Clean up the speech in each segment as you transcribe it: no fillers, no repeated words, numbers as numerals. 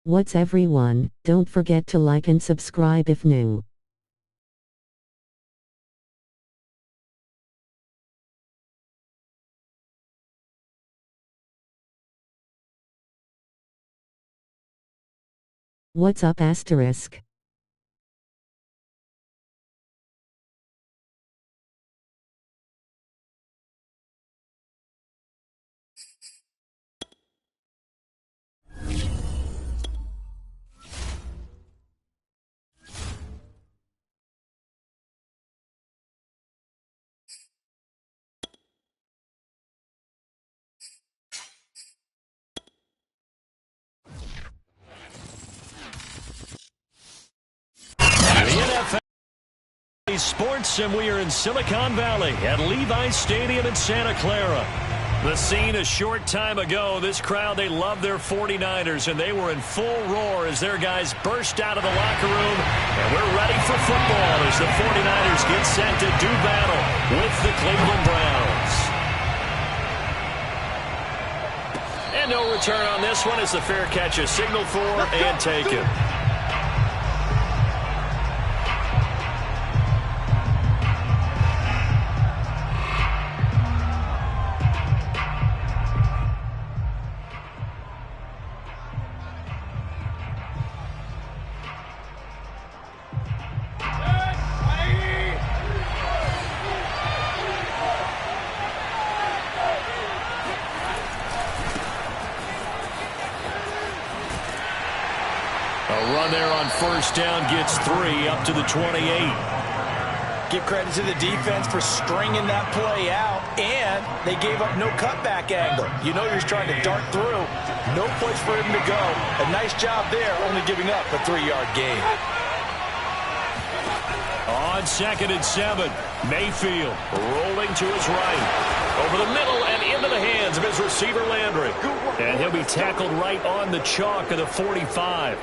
What's everyone, don't forget to like and subscribe if new. What's up asterisk? Sports, and we are in Silicon Valley at Levi's Stadium in Santa Clara. The scene a short time ago. This crowd, they love their 49ers, and they were in full roar as their guys burst out of the locker room. And we're ready for football as the 49ers get set to do battle with the Cleveland Browns. And no return on this one as the fair catch is signaled for and taken. First down gets 3 up to the 28. Give credit to the defense for stringing that play out, and they gave up no cutback angle. You know you're trying to dart through. No place for him to go. A nice job there, only giving up a 3-yard gain. On 2nd and 7, Mayfield rolling to his right. Over the middle and into the hands of his receiver Landry. And he'll be tackled right on the chalk of the 45.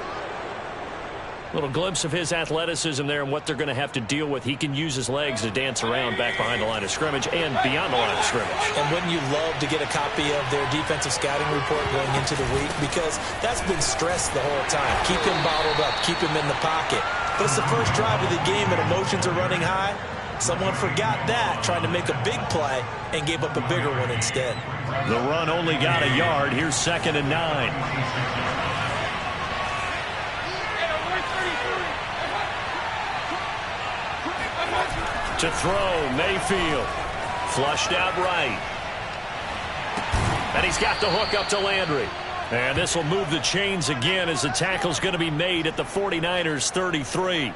Little glimpse of his athleticism there and what they're going to have to deal with. He can use his legs to dance around back behind the line of scrimmage and beyond the line of scrimmage. And wouldn't you love to get a copy of their defensive scouting report going into the week? Because that's been stressed the whole time. Keep him bottled up. Keep him in the pocket. But it's the first drive of the game and emotions are running high. Someone forgot that, trying to make a big play, and gave up a bigger one instead. The run only got a yard. Here's 2nd and 9. To throw, Mayfield. Flushed out right. And he's got the hook up to Landry. And this will move the chains again as the tackle's going to be made at the 49ers 33.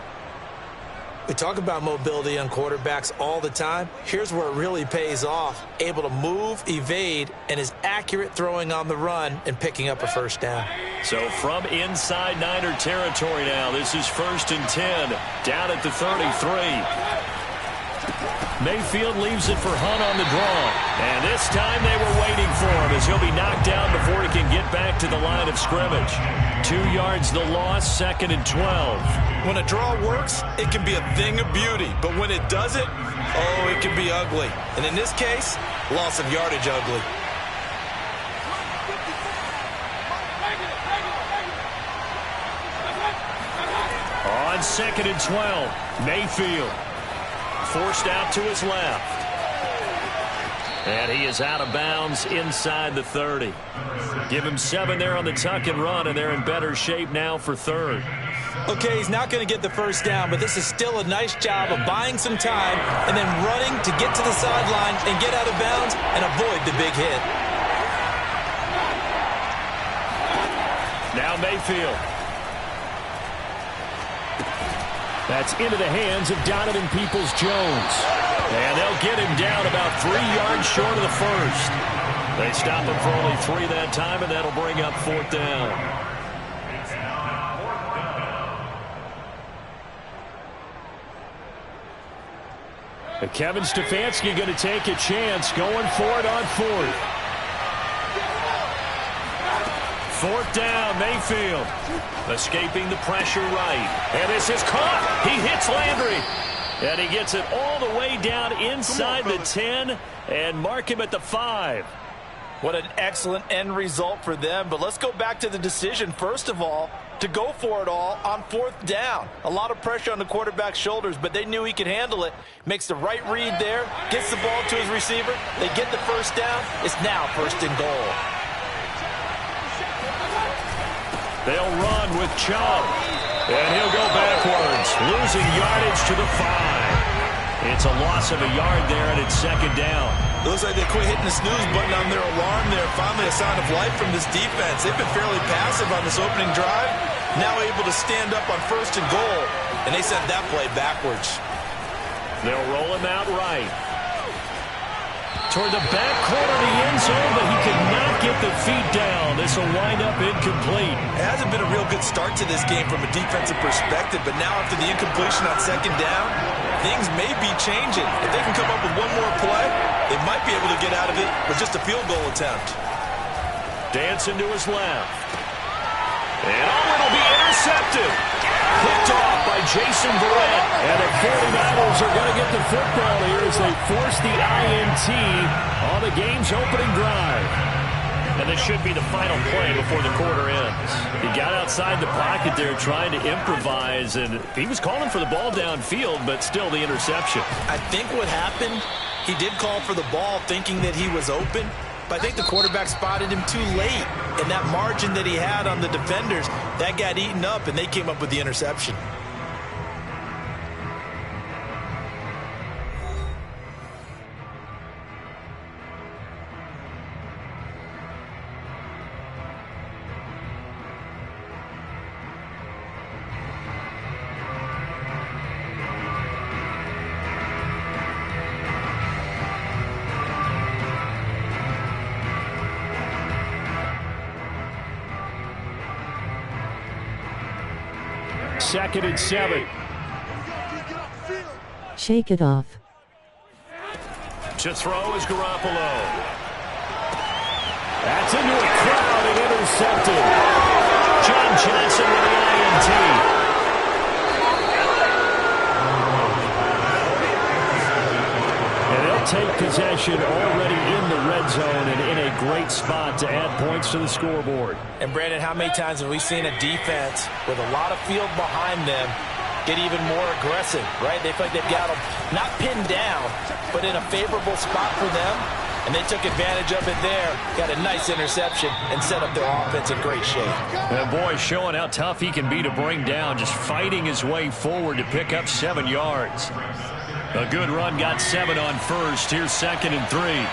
We talk about mobility on quarterbacks all the time. Here's where it really pays off. Able to move, evade, and is accurate throwing on the run and picking up a first down. So from inside Niner territory now, this is 1st and 10. Down at the 33. Mayfield leaves it for Hunt on the draw. And this time they were waiting for him as he'll be knocked down before he can get back to the line of scrimmage. 2 yards the loss, 2nd and 12. When a draw works, it can be a thing of beauty. But when it doesn't, oh, it can be ugly. And in this case, loss of yardage ugly. On 2nd and 12, Mayfield. Forced out to his left. And he is out of bounds inside the 30. Give him 7 there on the tuck and run, and they're in better shape now for 3rd. Okay, he's not going to get the first down, but this is still a nice job of buying some time and then running to get to the sideline and get out of bounds and avoid the big hit. Now Mayfield. That's into the hands of Donovan Peoples-Jones. And they'll get him down about 3 yards short of the first. They stop him for only 3 that time, and that'll bring up 4th down. But Kevin Stefanski going to take a chance going for it on 4th. 4th down, Mayfield. Escaping the pressure right. And this is caught. He hits Landry. And he gets it all the way down inside the 10 and mark him at the 5. What an excellent end result for them. But let's go back to the decision, first of all, to go for it all on 4th down. A lot of pressure on the quarterback's shoulders, but they knew he could handle it. Makes the right read there, gets the ball to his receiver. They get the first down. It's now 1st and goal. They'll run with Chubb, and he'll go backwards, losing yardage to the 5. It's a loss of a yard there, and it's 2nd down. It looks like they quit hitting the snooze button on their alarm there. Finally a sign of life from this defense. They've been fairly passive on this opening drive. Now able to stand up on 1st and goal, and they sent that play backwards. They'll roll him out right. Toward the back corner of the end zone, but he could not get the feet down. This will wind up incomplete. It hasn't been a real good start to this game from a defensive perspective, but now after the incompletion on 2nd down, things may be changing. If they can come up with one more play, they might be able to get out of it with just a field goal attempt. Dancing to his left. And it'll be intercepted. Picked off by Jason Verrett. And the 49ers are going to get the football here as they force the INT on the game's opening drive. And this should be the final play before the quarter ends. He got outside the pocket there trying to improvise, and he was calling for the ball downfield, but still the interception. I think what happened, he did call for the ball thinking that he was open, but I think the quarterback spotted him too late. And that margin that he had on the defenders, that got eaten up, and they came up with the interception. Second and 7. Shake it off. To throw is Garoppolo. That's into a crowd and intercepted. John Johnson with the INT. And they'll take possession already in the red zone and in a great spot to add points to the scoreboard. And Brandon, how many times have we seen a defense with a lot of field behind them get even more aggressive, right? They feel like they've got them not pinned down, but in a favorable spot for them, and they took advantage of it there, got a nice interception, and set up their offense in great shape. That boy showing how tough he can be to bring down, just fighting his way forward to pick up 7 yards. A good run, got 7 on first. Here's 2nd and 3.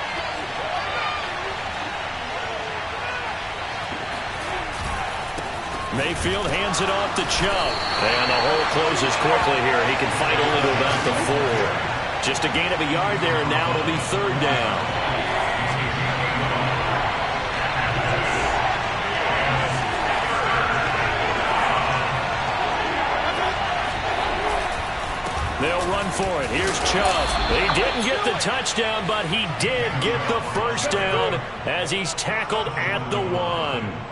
Mayfield hands it off to Chubb. And the hole closes quickly here. He can fight only to about the 4. Just a gain of a yard there, and now it'll be 3rd down. They'll run for it. Here's Chubb. He didn't get the touchdown, but he did get the first down as he's tackled at the 1.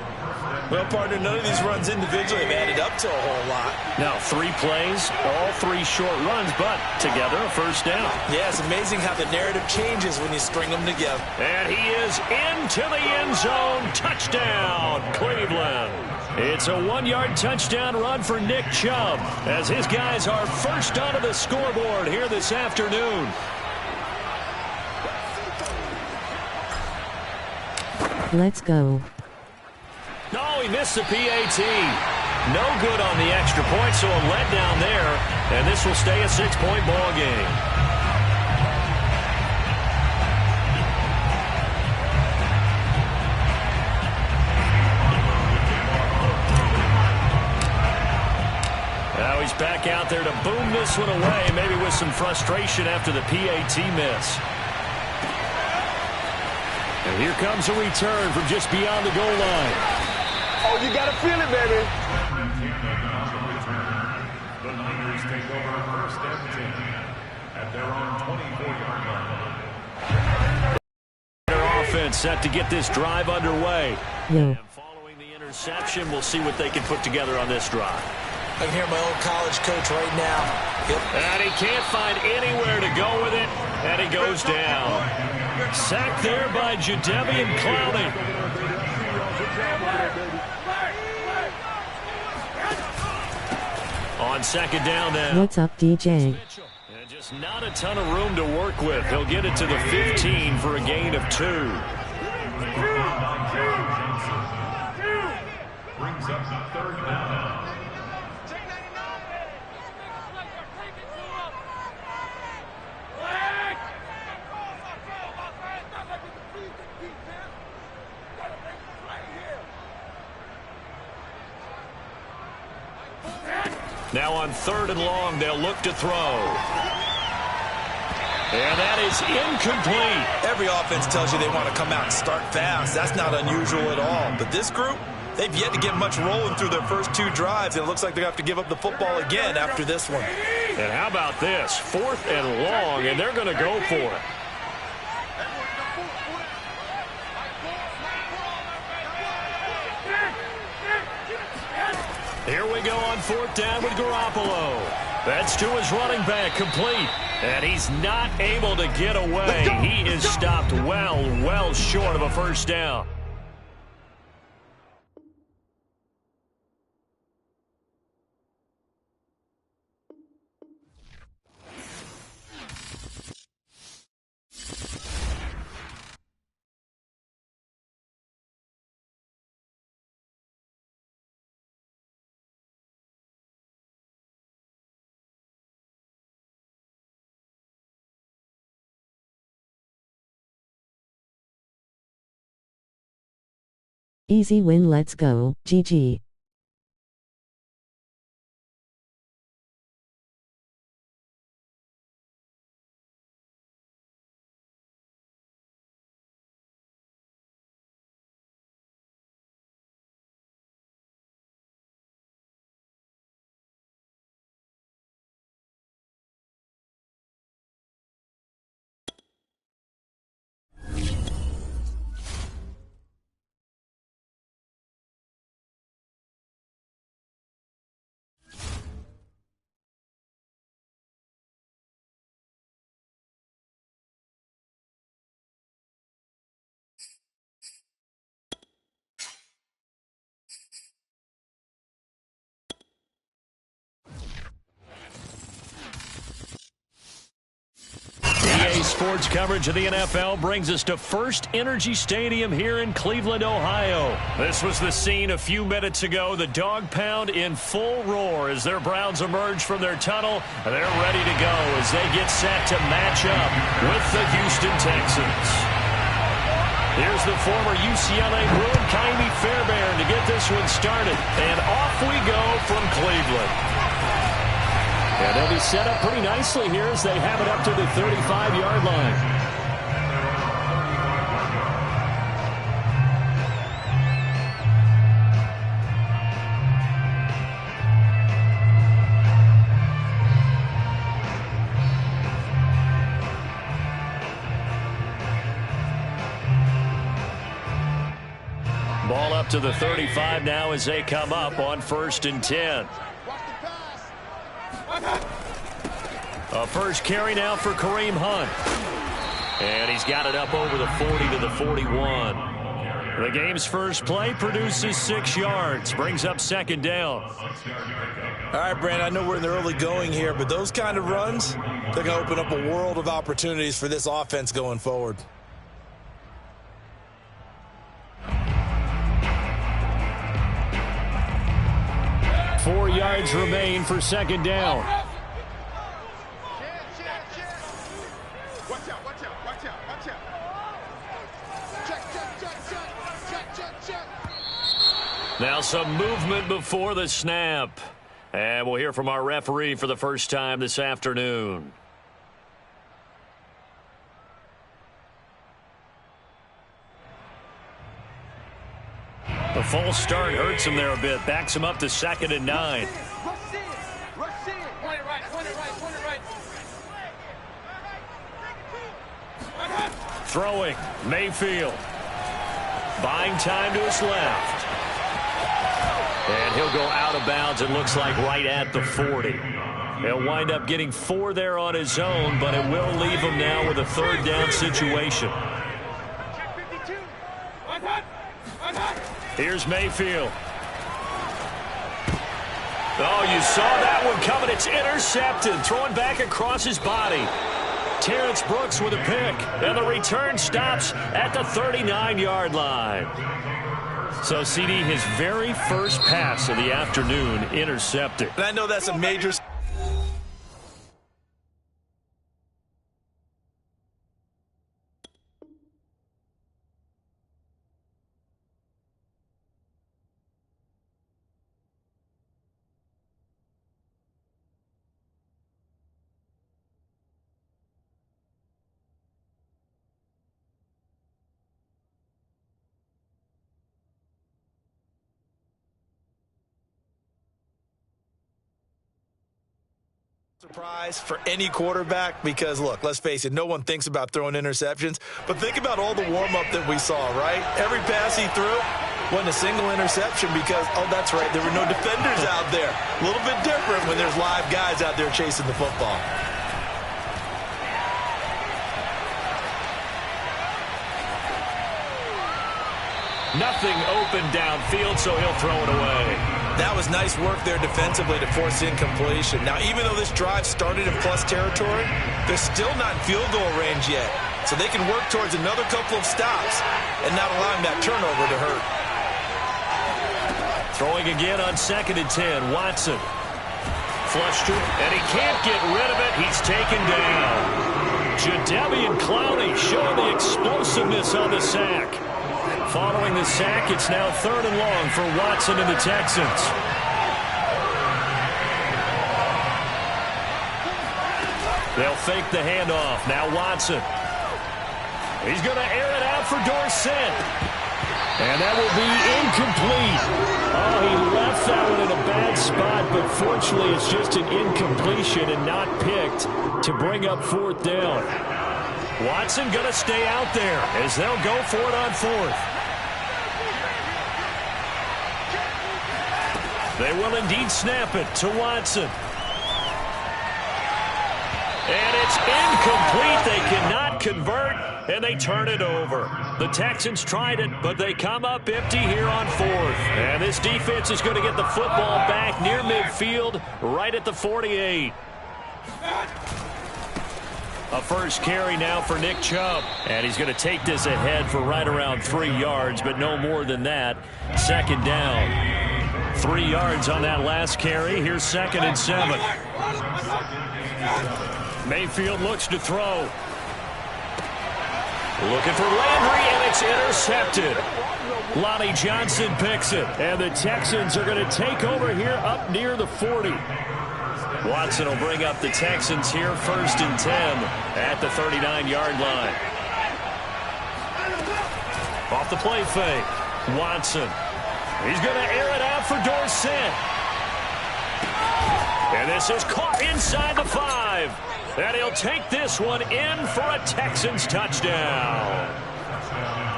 Well, partner, none of these runs individually have added up to a whole lot. Now 3 plays, all 3 short runs, but together a first down. Yeah, it's amazing how the narrative changes when you string them together. And he is into the end zone. Touchdown, Cleveland. It's a 1-yard touchdown run for Nick Chubb as his guys are first onto the scoreboard here this afternoon. Let's go. No, he missed the PAT. No good on the extra point, so a letdown there. And this will stay a 6-point ball game. Now he's back out there to boom this one away, maybe with some frustration after the PAT miss. And here comes a return from just beyond the goal line. Oh, you got to feel it, baby. The Niners take over first and 10 at their own 24-yard line. Their offense set to get this drive underway. Yo. And following the interception, we'll see what they can put together on this drive. I can hear my old college coach right now. And he can't find anywhere to go with it, and he goes down. Sacked there by Jadeveon Clowney. On second down now. What's up, DJ? And just not a ton of room to work with. He'll get it to the 15 for a gain of 2. Brings up third down. Now on 3rd and long, they'll look to throw. And that is incomplete. Every offense tells you they want to come out and start fast. That's not unusual at all. But this group, they've yet to get much rolling through their first 2 drives, and it looks like they're going to have to give up the football again after this one. And how about this? 4th and long, and they're going to go for it. Here we go on 4th down with Garoppolo. That's to his running back, complete. And he's not able to get away. He is stopped well short of a first down. Easy win, let's go, GG. EA Sports coverage of the NFL brings us to First Energy Stadium here in Cleveland, Ohio. This was the scene a few minutes ago. The dog pound in full roar as their Browns emerge from their tunnel. They're ready to go as they get set to match up with the Houston Texans. Here's the former UCLA Bruin, Kymie Fairbairn, to get this one started. And off we go from Cleveland. And they'll be set up pretty nicely here as they have it up to the 35-yard line. Ball up to the 35 now as they come up on 1st and 10. A first carry now for Kareem Hunt. And he's got it up over the 40 to the 41. The game's first play produces 6 yards. Brings up 2nd down. All right, Brandon, I know we're in the early going here, but those kind of runs, they're going to open up a world of opportunities for this offense going forward. Four yards remain for 2nd down. Now some movement before the snap. And we'll hear from our referee for the first time this afternoon. The false start hurts him there a bit. Backs him up to 2nd and 9. Throwing, Mayfield. Buying time to his left. And he'll go out of bounds, it looks like, right at the 40. He'll wind up getting 4 there on his own, but it will leave him now with a 3rd down situation. Here's Mayfield. Oh, you saw that one coming. It's intercepted. Throwing back across his body. Terrence Brooks with a pick. And the return stops at the 39-yard line. So, CD, his very first pass of the afternoon intercepted. And I know that's a major... surprise for any quarterback because, look, let's face it, no one thinks about throwing interceptions, but think about all the warm-up that we saw, right? Every pass he threw wasn't a single interception because, oh, that's right, there were no defenders out there. A little bit different when there's live guys out there chasing the football. Nothing open downfield, so he'll throw it away. That was nice work there defensively to force incompletion. Now, even though this drive started in plus territory, they're still not in field goal range yet. So they can work towards another couple of stops and not allowing that turnover to hurt. Throwing again on 2nd and 10. Watson. Flushed it, and he can't get rid of it. He's taken down. Jadeveon Clowney showing the explosiveness on the sack. Following the sack, it's now 3rd and long for Watson and the Texans. They'll fake the handoff. Now Watson. He's going to air it out for Dorsett. And that will be incomplete. Oh, he left that one in a bad spot, but fortunately it's just an incompletion and not picked to bring up 4th down. Watson going to stay out there as they'll go for it on 4th. They will indeed snap it to Watson. And it's incomplete. They cannot convert, and they turn it over. The Texans tried it, but they come up empty here on 4th. And this defense is going to get the football back near midfield, right at the 48. A first carry now for Nick Chubb. And he's going to take this ahead for right around 3 yards, but no more than that. 2nd down. 3 yards on that last carry. Here's 2nd and 7. Mayfield looks to throw. Looking for Landry, and it's intercepted. Lonnie Johnson picks it, and the Texans are going to take over here up near the 40. Watson will bring up the Texans here 1st and 10 at the 39-yard line. Off the play fake. Watson. He's going to air it out for Dorsett. And this is caught inside the 5. And he'll take this one in for a Texans touchdown.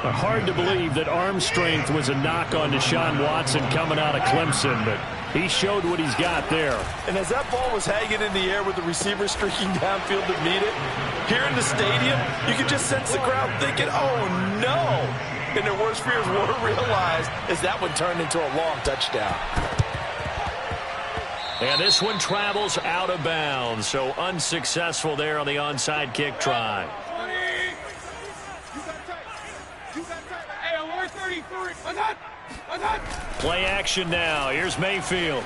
Hard to believe that arm strength was a knock on Deshaun Watson coming out of Clemson, but he showed what he's got there. And as that ball was hanging in the air with the receiver streaking downfield to meet it, here in the stadium, you could just sense the crowd thinking, oh, no. And their worst fears were realized as that one turned into a long touchdown. And this one travels out of bounds, so unsuccessful there on the onside kick try. Play action now. Here's Mayfield.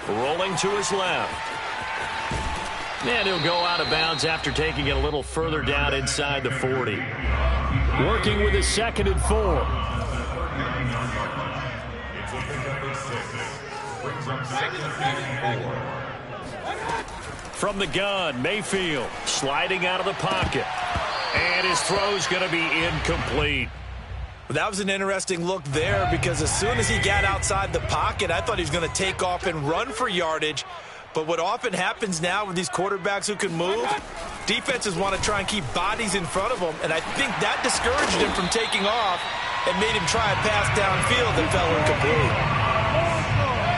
Rolling to his left. And he'll go out of bounds after taking it a little further down inside the 40. Working with his 2nd and 4. From the gun, Mayfield sliding out of the pocket. And his throw's going to be incomplete. That was an interesting look there because as soon as he got outside the pocket, I thought he was going to take off and run for yardage. But what often happens now with these quarterbacks who can move, defenses want to try and keep bodies in front of them, and I think that discouraged him from taking off and made him try a pass downfield that fell incomplete.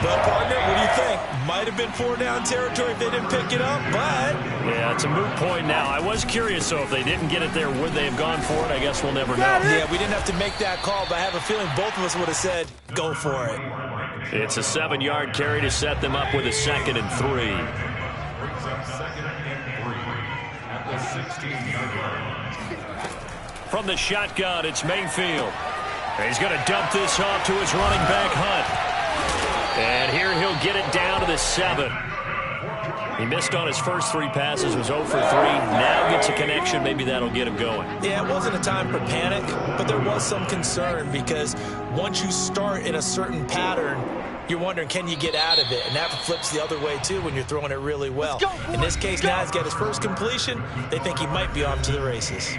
Well, partner, what do you think? Might have been 4-down territory if they didn't pick it up, but... Yeah, it's a moot point now. I was curious, so if they didn't get it there, would they have gone for it? I guess we'll never know. Yeah, we didn't have to make that call, but I have a feeling both of us would have said, go for it. It's a 7-yard carry to set them up with a 2nd and 3. Brings up 2nd and 3 at the 16-yard line. From the shotgun, it's Mayfield. He's going to dump this off to his running back, Hunt. And here he'll get it down to the 7. He missed on his first 3 passes, was 0 for 3. Now gets a connection. Maybe that'll get him going. Yeah, it wasn't a time for panic, but there was some concern because once you start in a certain pattern, you're wondering, can you get out of it? And that flips the other way, too, when you're throwing it really well. In this case, now he's got his first completion. They think he might be off to the races.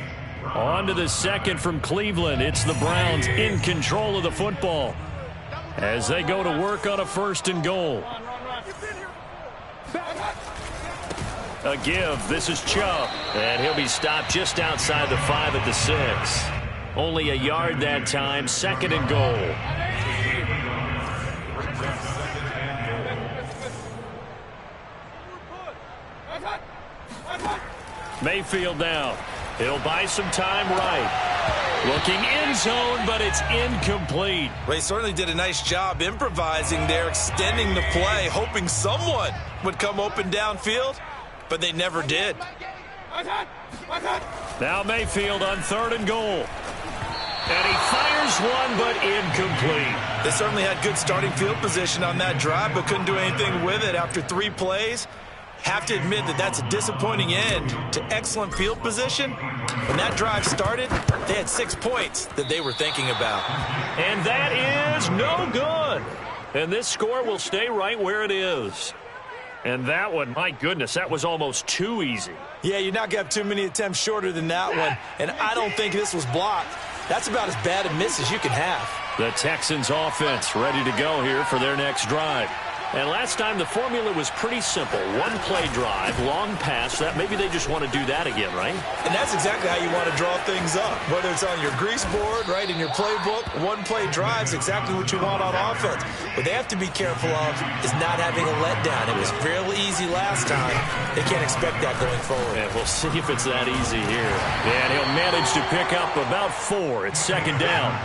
On to the 2nd from Cleveland. It's the Browns in control of the football as they go to work on a 1st and goal. A give. This is Chubb. And he'll be stopped just outside the 5 at the 6. Only a yard that time. 2nd and goal. Mayfield down. He'll buy some time right. Looking end zone, but it's incomplete. Well, he certainly did a nice job improvising there, extending the play, hoping someone would come open downfield, but they never did. Now Mayfield on 3rd and goal. And he fires one, but incomplete. They certainly had good starting field position on that drive, but couldn't do anything with it after 3 plays. Have to admit that that's a disappointing end to excellent field position. When that drive started, they had 6 points that they were thinking about. And that is no good. And this score will stay right where it is. And that one, my goodness, that was almost too easy. Yeah, you're not going to have too many attempts shorter than that one. And I don't think this was blocked. That's about as bad a miss as you can have. The Texans offense ready to go here for their next drive. And last time the formula was pretty simple. 1-play drive, long pass. That maybe they just want to do that again, right? And that's exactly how you want to draw things up. Whether it's on your grease board, right, in your playbook, 1-play drive's exactly what you want on offense. What they have to be careful of is not having a letdown. It was real easy last time. They can't expect that going forward. And we'll see if it's that easy here. And he'll manage to pick up about 4. It's 2nd down.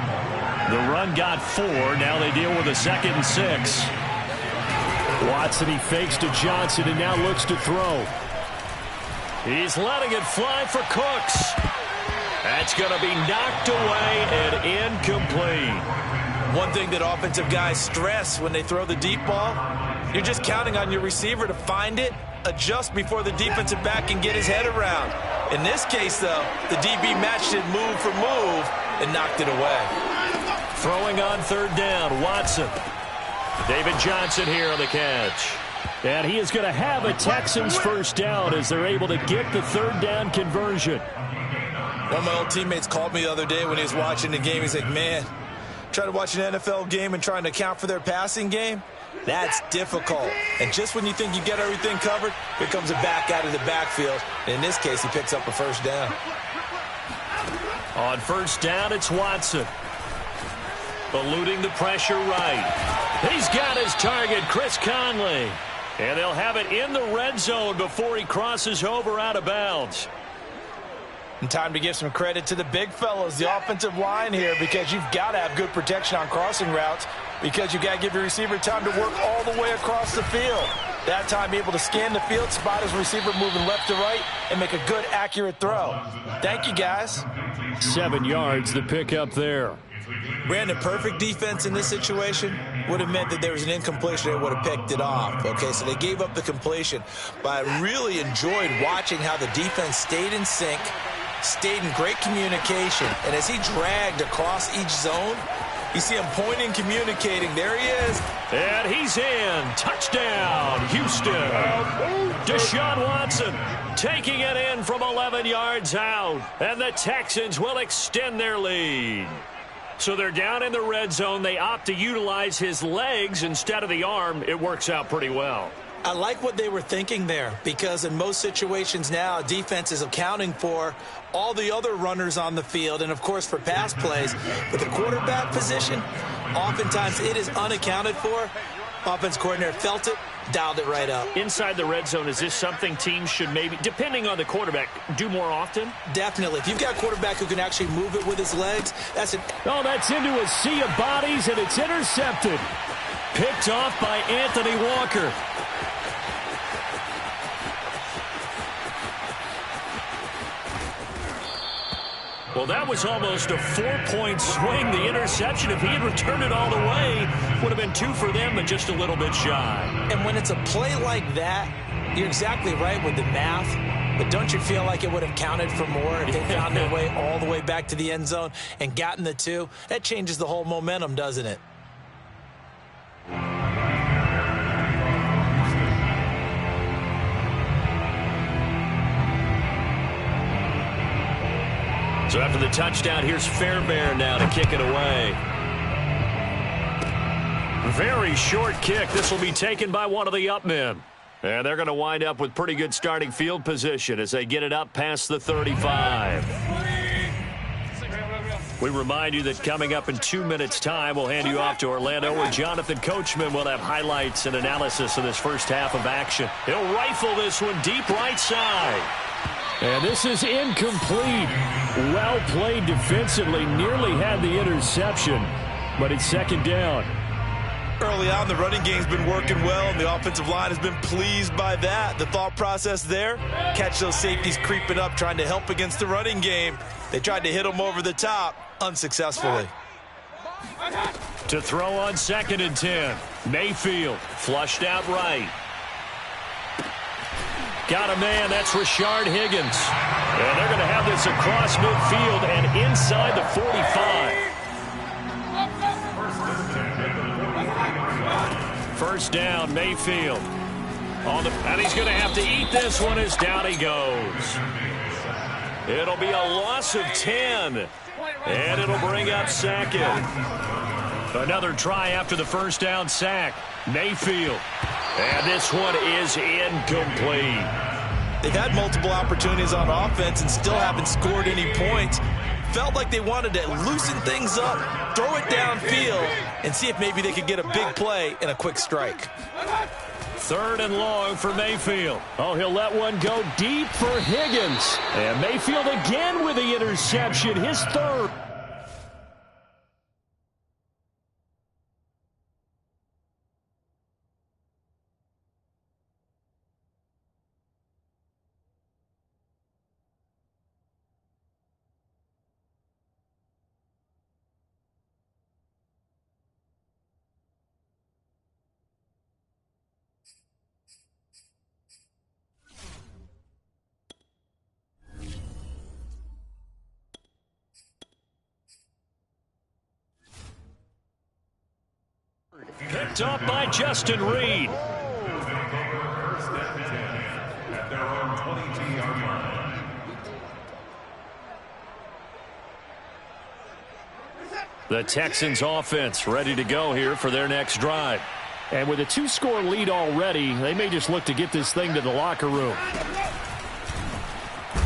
The run got 4. Now they deal with a 2nd and 6. Watson, he fakes to Johnson and now looks to throw. He's letting it fly for Cooks. That's going to be knocked away and incomplete. One thing that offensive guys stress when they throw the deep ball, you're just counting on your receiver to find it, adjust before the defensive back can get his head around. In this case, though, the DB matched it move for move and knocked it away. Throwing on 3rd down, Watson. David Johnson here on the catch. And he is going to have a Texans 1st down as they're able to get the 3rd down conversion. One of my old teammates called me the other day when he was watching the game. He's like, man, trying to watch an NFL game and trying to account for their passing game, that's difficult. And just when you think you get everything covered, here comes a back out of the backfield. And in this case, he picks up a 1st down. On 1st down, it's Watson. Eluding the pressure right. He's got his target, Chris Conley. And they'll have it in the red zone before he crosses over out of bounds. And time to give some credit to the big fellows, the offensive line here, because you've got to have good protection on crossing routes because you've got to give your receiver time to work all the way across the field. That time able to scan the field, spot his receiver moving left to right, and make a good, accurate throw. Thank you, guys. 7 yards, the pickup there. Brandon, perfect defense in this situation would have meant that there was an incompletion. They would have picked it off. Okay, so they gave up the completion. But I really enjoyed watching how the defense stayed in sync, stayed in great communication. And as he dragged across each zone, you see him pointing, communicating. There he is. And he's in. Touchdown, Houston. Deshaun Watson taking it in from 11 yards out. And the Texans will extend their lead. So they're down in the red zone. They opt to utilize his legs instead of the arm. It works out pretty well. I like what they were thinking there because in most situations now, defense is accounting for all the other runners on the field and, of course, for pass plays. But the quarterback position, oftentimes it is unaccounted for. Offense coordinator felt it, Dialed it right up. Inside the red zone, is this something teams should maybe, depending on the quarterback, do more often? Definitely. If you've got a quarterback who can actually move it with his legs, that's it. Oh, that's into a sea of bodies, and it's intercepted. Picked off by Anthony Walker. Well, that was almost a 4-point swing. The interception, if he had returned it all the way, would have been 2 for them, but just a little bit shy. And when it's a play like that, you're exactly right with the math. But don't you feel like it would have counted for more if they found their way all the way back to the end zone and gotten the 2? That changes the whole momentum, doesn't it? So after the touchdown, here's Fairbairn now to kick it away. Very short kick. This will be taken by one of the up men. And they're going to wind up with pretty good starting field position as they get it up past the 35. We remind you that coming up in 2 minutes' time, we'll hand you off to Orlando, where Jonathan Coachman will have highlights and analysis of this first half of action. He'll rifle this one deep right side. And this is incomplete. Well played defensively. Nearly had the interception, but it's second down. Early on, the running game's been working well, and the offensive line has been pleased by that. The thought process there, catch those safeties creeping up, trying to help against the running game. They tried to hit them over the top, unsuccessfully. To throw on 2nd and 10. Mayfield flushed out right. Got a man, that's Rashard Higgins. And they're going to have this across midfield and inside the 45. First down, Mayfield. And he's going to have to eat this one as down he goes. It'll be a loss of 10. And it'll bring up 2nd. Another try after the first down sack. Mayfield. And this one is incomplete. They've had multiple opportunities on offense and still haven't scored any points. Felt like they wanted to loosen things up, throw it downfield, and see if maybe they could get a big play and a quick strike. 3rd and long for Mayfield. Oh, he'll let one go deep for Higgins. And Mayfield again with the interception, his 3rd. Picked up by Justin Reed. At their own 22-yard line. The Texans offense ready to go here for their next drive. And with a 2-score lead already, they may just look to get this thing to the locker room.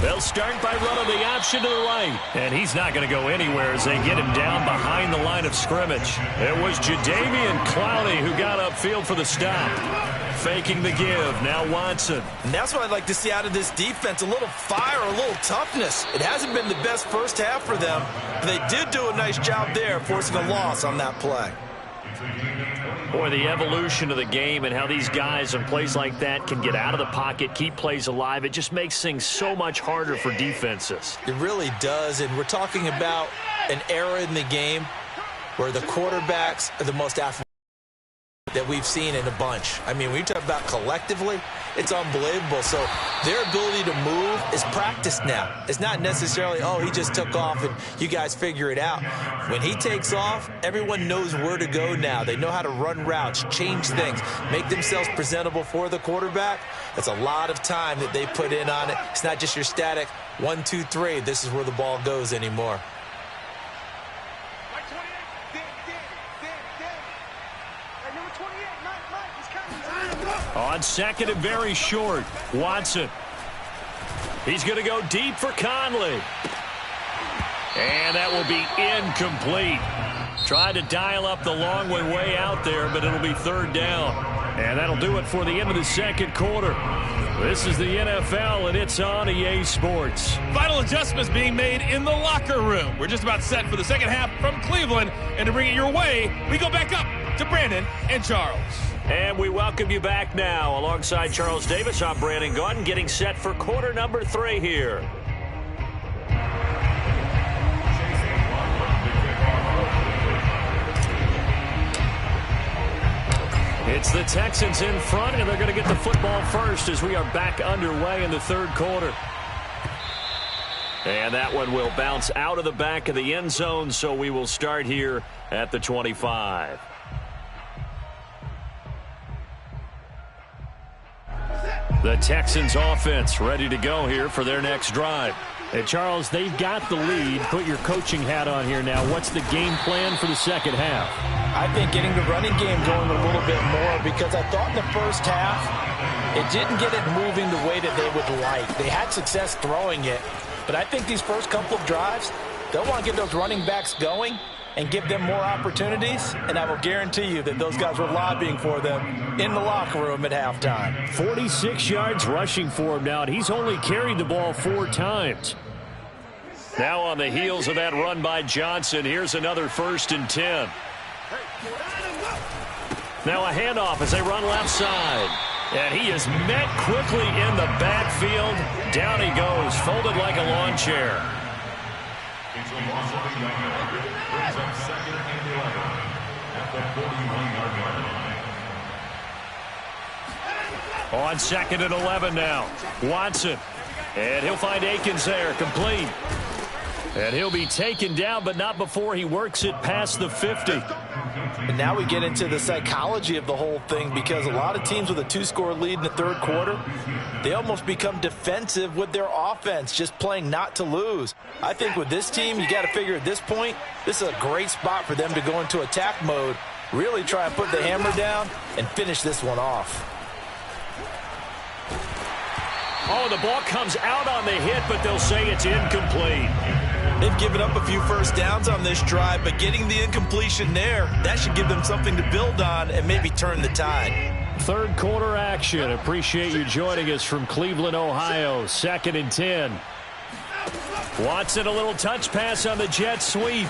They'll start by running the option to the right. And he's not going to go anywhere as they get him down behind the line of scrimmage. It was Jadeveon Clowney who got upfield for the stop. Faking the give. Now Watson. And that's what I'd like to see out of this defense. A little fire, a little toughness. It hasn't been the best first half for them, but they did do a nice job there, forcing a loss on that play. Boy, the evolution of the game and how these guys in plays like that can get out of the pocket, keep plays alive, it just makes things so much harder for defenses. It really does, and we're talking about an era in the game where the quarterbacks are the most athletic that we've seen in a bunch. I mean, when you talk about collectively, it's unbelievable. So their ability to move is practiced now. It's not necessarily, oh, he just took off and you guys figure it out. When he takes off, everyone knows where to go now. They know how to run routes, change things, make themselves presentable for the quarterback. That's a lot of time that they put in on it. It's not just your static 1, 2, 3. This is where the ball goes anymore. On 2nd and very short, Watson. He's going to go deep for Conley. And that will be incomplete. Tried to dial up the long one way out there, but it'll be 3rd down. And that'll do it for the end of the second quarter. This is the NFL, and it's on EA Sports. Final adjustments being made in the locker room. We're just about set for the second half from Cleveland. And to bring it your way, we go back up to Brandon and Charles. And we welcome you back now. Alongside Charles Davis, I'm Brandon Gaudin, getting set for quarter number 3 here. It's the Texans in front, and they're going to get the football first as we are back underway in the third quarter. And that one will bounce out of the back of the end zone, so we will start here at the 25. The Texans offense ready to go here for their next drive. Hey, Charles, they've got the lead. Put your coaching hat on here now. What's the game plan for the second half? I think getting the running game going a little bit more, because I thought in the first half it didn't get it moving the way that they would like. They had success throwing it, but I think these first couple of drives, they'll want to get those running backs going and give them more opportunities, and I will guarantee you that those guys were lobbying for them in the locker room at halftime. 46 yards rushing for him now, and he's only carried the ball 4 times. Now on the heels of that run by Johnson, here's another 1st and 10. Now a handoff as they run left side. And he is met quickly in the backfield. Down he goes, folded like a lawn chair. It's a loss of 1 yard. Brings up 2nd and 11 at the 41-yard line. On 2nd and 11 now. Watson. And he'll find Akins there, complete. And he'll be taken down, but not before he works it past the 50. And now we get into the psychology of the whole thing, because a lot of teams with a 2-score lead in the third quarter, they almost become defensive with their offense, just playing not to lose. I think with this team, you got to figure at this point, this is a great spot for them to go into attack mode, really try and put the hammer down and finish this one off. Oh, the ball comes out on the hit, but they'll say it's incomplete. They've given up a few first downs on this drive, but getting the incompletion there, that should give them something to build on and maybe turn the tide. Third quarter action. Appreciate you joining us from Cleveland, Ohio. 2nd and 10. Watson, a little touch pass on the jet sweep.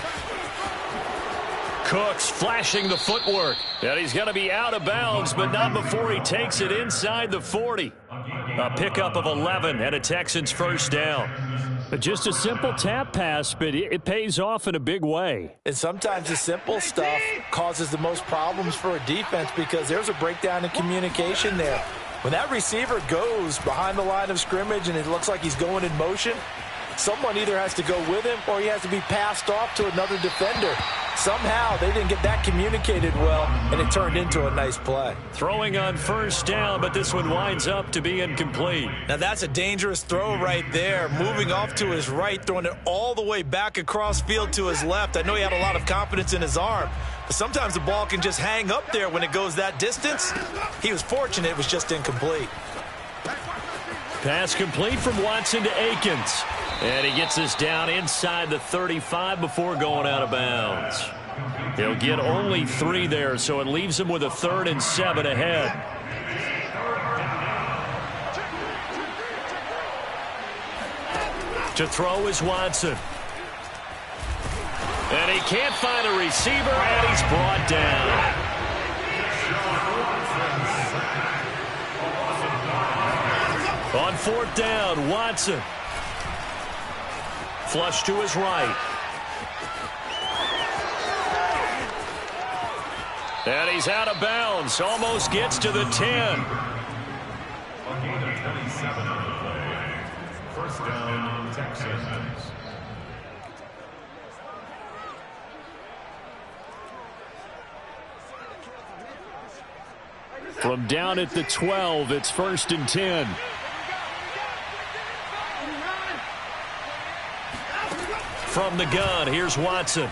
Cooks flashing the footwork. And he's going to be out of bounds, but not before he takes it inside the 40. A pickup of 11 and a Texans first down. Just a simple tap pass, but it pays off in a big way. And sometimes the simple stuff causes the most problems for a defense, because there's a breakdown in communication there. When that receiver goes behind the line of scrimmage and it looks like he's going in motion, someone either has to go with him or he has to be passed off to another defender. Somehow they didn't get that communicated well, and it turned into a nice play. Throwing on first down, but this one winds up to be incomplete. Now that's a dangerous throw right there. Moving off to his right, throwing it all the way back across field to his left. I know he had a lot of confidence in his arm, but sometimes the ball can just hang up there when it goes that distance. He was fortunate it was just incomplete. Pass complete from Watson to Akins. And he gets us down inside the 35 before going out of bounds. He'll get only 3 there, so it leaves him with a 3rd and 7 ahead. To throw is Watson. And he can't find a receiver, and he's brought down. On 4th down, Watson. Flush to his right. And he's out of bounds. Almost gets to the 10. A gain of 27 on the play. First down, Texans. From down at the 12, it's 1st and 10. From the gun, here's Watson.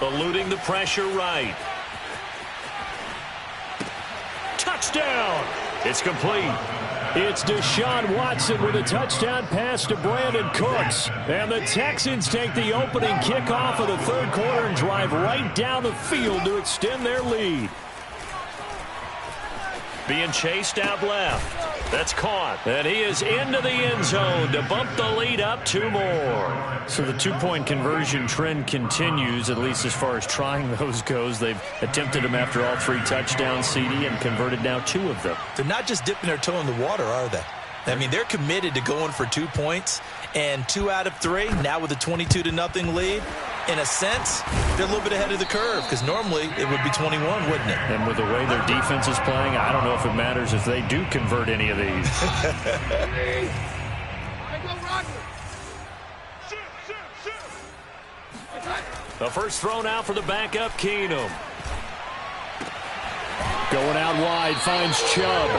Eluding the pressure right. Touchdown! It's complete. It's Deshaun Watson with a touchdown pass to Brandon Cooks. And the Texans take the opening kickoff of the third quarter and drive right down the field to extend their lead. being chased out left. That's caught. And he is into the end zone to bump the lead up 2 more. So the two-point conversion trend continues, at least as far as trying those goes. They've attempted them after all 3 touchdowns, CD, and converted now 2 of them. They're not just dipping their toe in the water, are they? I mean, they're committed to going for 2 points, and 2 out of 3, now with a 22-0 lead. In a sense, they're a little bit ahead of the curve, because normally it would be 21, wouldn't it? And with the way their defense is playing, I don't know if it matters if they do convert any of these. The first throw now for the backup, Keenum. Going out wide, finds Chubb.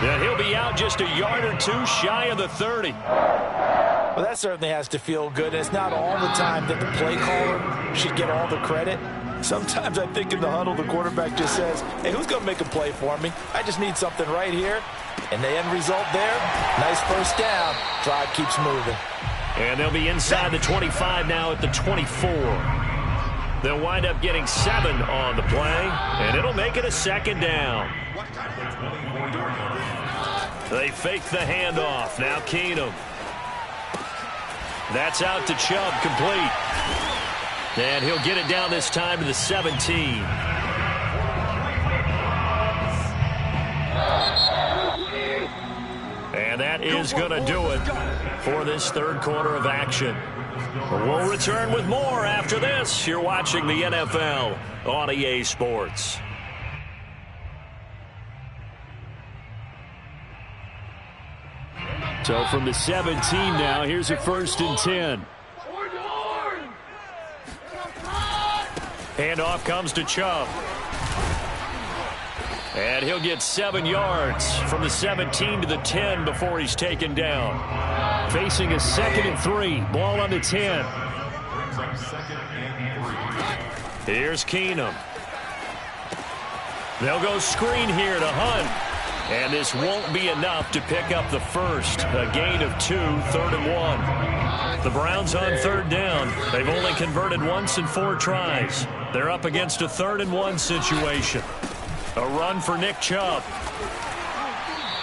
And he'll be out just a yard or 2 shy of the 30. Well, that certainly has to feel good. And it's not all the time that the play caller should get all the credit. Sometimes I think in the huddle, the quarterback just says, hey, who's going to make a play for me? I just need something right here. And the end result there, nice first down. Drive keeps moving. And they'll be inside the 25 now at the 24. They'll wind up getting 7 on the play, and it'll make it a 2nd down. They fake the handoff. Now Keenum. That's out to Chubb, complete. And he'll get it down this time to the 17. And that is going to do it for this 3rd quarter of action. We'll return with more after this. You're watching the NFL on EA Sports. So from the 17 now, here's a 1st and 10. Handoff comes to Chubb. And he'll get 7 yards from the 17 to the 10 before he's taken down. Facing a 2nd and 3. Ball on the 10. Here's Keenum. They'll go screen here to Hunt. And this won't be enough to pick up the first. A gain of 2, 3rd and 1. The Browns on 3rd down. They've only converted once in 4 tries. They're up against a 3rd and 1 situation. A run for Nick Chubb.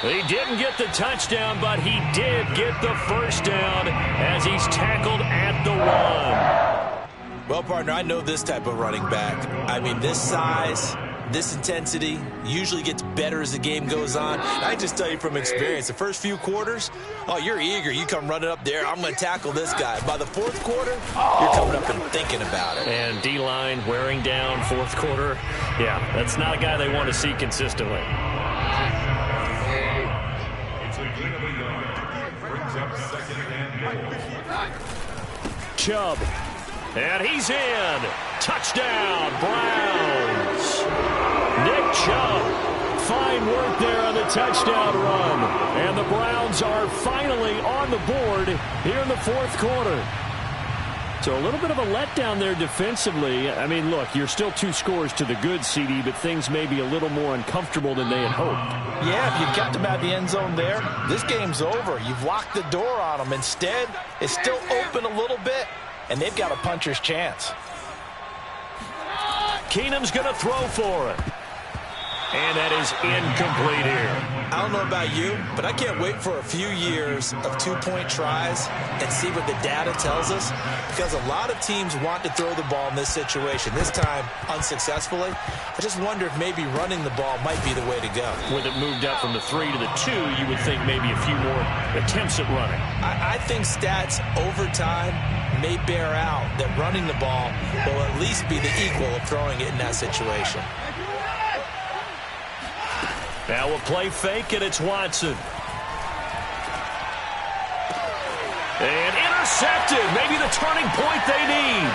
He didn't get the touchdown, but he did get the first down as he's tackled at the 1. Well, partner, I know this type of running back. I mean, this size, this intensity usually gets better as the game goes on. I just tell you from experience, the first few quarters, oh, you're eager. You come running up there, I'm going to tackle this guy. By the 4th quarter, you're coming up and thinking about it. And D-line wearing down 4th quarter. Yeah, that's not a guy they want to see consistently. Chubb. And he's in. Touchdown, Browns. Nick Chubb. Fine work there on the touchdown run. And the Browns are finally on the board here in the 4th quarter. So a little bit of a letdown there defensively. I mean, look, you're still 2 scores to the good, CD, but things may be a little more uncomfortable than they had hoped. Yeah, if you kept them out of the end zone there, this game's over. You've locked the door on them. Instead, it's still open a little bit, and they've got a puncher's chance. Keenum's going to throw for it. And that is incomplete here. I don't know about you, but I can't wait for a few years of 2-point tries and see what the data tells us, because a lot of teams want to throw the ball in this situation, this time unsuccessfully. I just wonder if maybe running the ball might be the way to go. With it moved up from the 3 to the 2, you would think maybe a few more attempts at running. I think stats over time may bear out that running the ball will at least be the equal of throwing it in that situation. Now we'll play fake, and it's Watson. And intercepted. Maybe the turning point they need.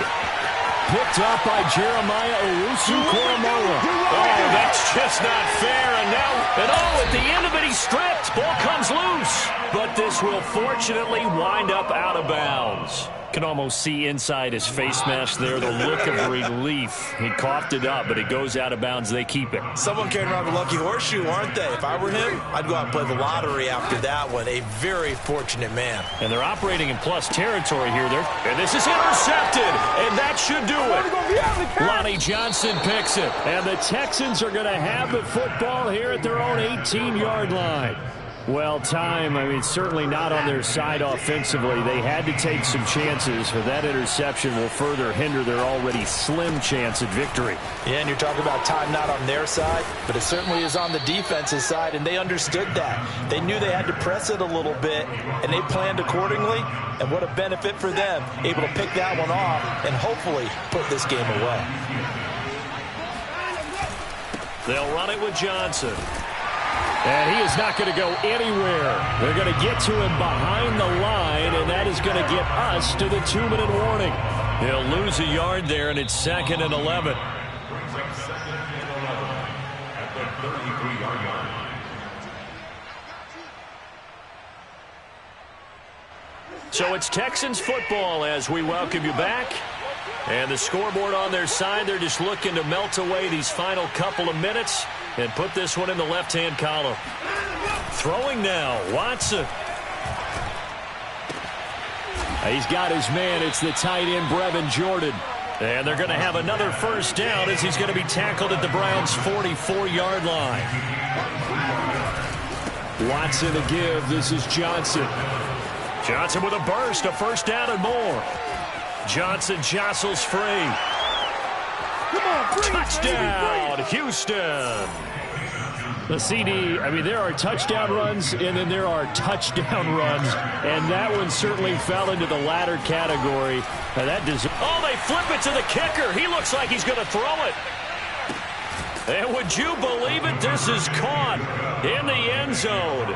Picked up by Jeremiah Owusu-Koramoah. Oh, that's just not fair. And now, at the end of it, he's stripped. Ball comes loose. but this will fortunately wind up out of bounds. Can almost see inside his face mask there the look of relief. He coughed it up, but it goes out of bounds. They keep it. Someone carrying around the lucky horseshoe, aren't they? If I were him, I'd go out and play the lottery after that one. A very fortunate man. And they're operating in plus territory here. And this is intercepted, and that should do it. Lonnie Johnson picks it, and the Texans are going to have the football here at their own 18-yard line. Well, certainly not on their side offensively. They had to take some chances, but that interception will further hinder their already slim chance at victory. Yeah, and you're talking about time not on their side, but it certainly is on the defensive side, and they understood that. They knew they had to press it a little bit, and they planned accordingly, and what a benefit for them, able to pick that one off and hopefully put this game away. They'll run it with Johnson. And he is not going to go anywhere. They're going to get to him behind the line, and that is going to get us to the 2-minute warning. He'll lose a yard there, and it's 2nd and 11. Brings up 2nd and 11 at the 33-yard line. So it's Texans football as we welcome you back. And the scoreboard on their side, they're just looking to melt away these final couple of minutes and put this one in the left-hand column. Throwing now, Watson. He's got his man. It's the tight end, Brevin Jordan. And they're going to have another first down as he's going to be tackled at the Browns' 44-yard line. Watson to give. This is Johnson. Johnson with a burst, a first down and more. Johnson jostles free. Touchdown, Houston. The CD, there are touchdown runs, and then there are touchdown runs, and that one certainly fell into the latter category. They flip it to the kicker. He looks like he's going to throw it. And would you believe it? This is caught in the end zone.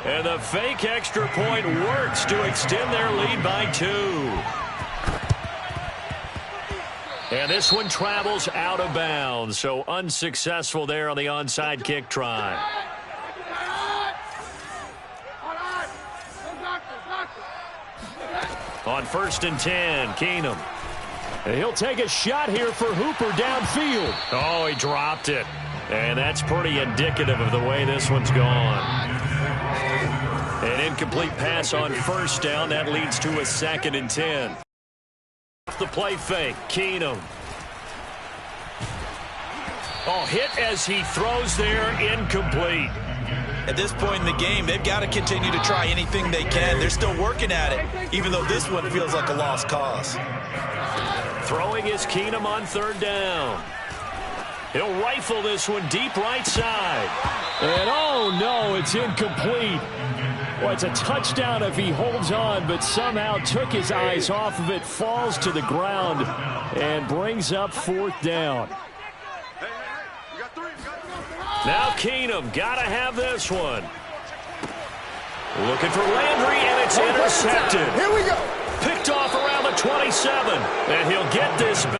And the fake extra point works to extend their lead by 2. And this one travels out of bounds, so unsuccessful there on the onside kick try. On 1st and 10, Keenum. And he'll take a shot here for Hooper downfield. Oh, he dropped it. And that's pretty indicative of the way this one's gone. An incomplete pass on 1st down. That leads to a 2nd and 10. The play fake, Keenum. Hit as he throws there, incomplete. At this point in the game, they've got to continue to try anything they can. They're still working at it, even though this one feels like a lost cause. Throwing is Keenum on 3rd down. He'll rifle this one deep right side. And oh no, it's incomplete. Well, it's a touchdown if he holds on, but somehow took his eyes off of it, falls to the ground, and brings up 4th down. Now Keenum, gotta have this one. Looking for Landry, and it's intercepted. Here we go. Picked off around the 27, and he'll get this back.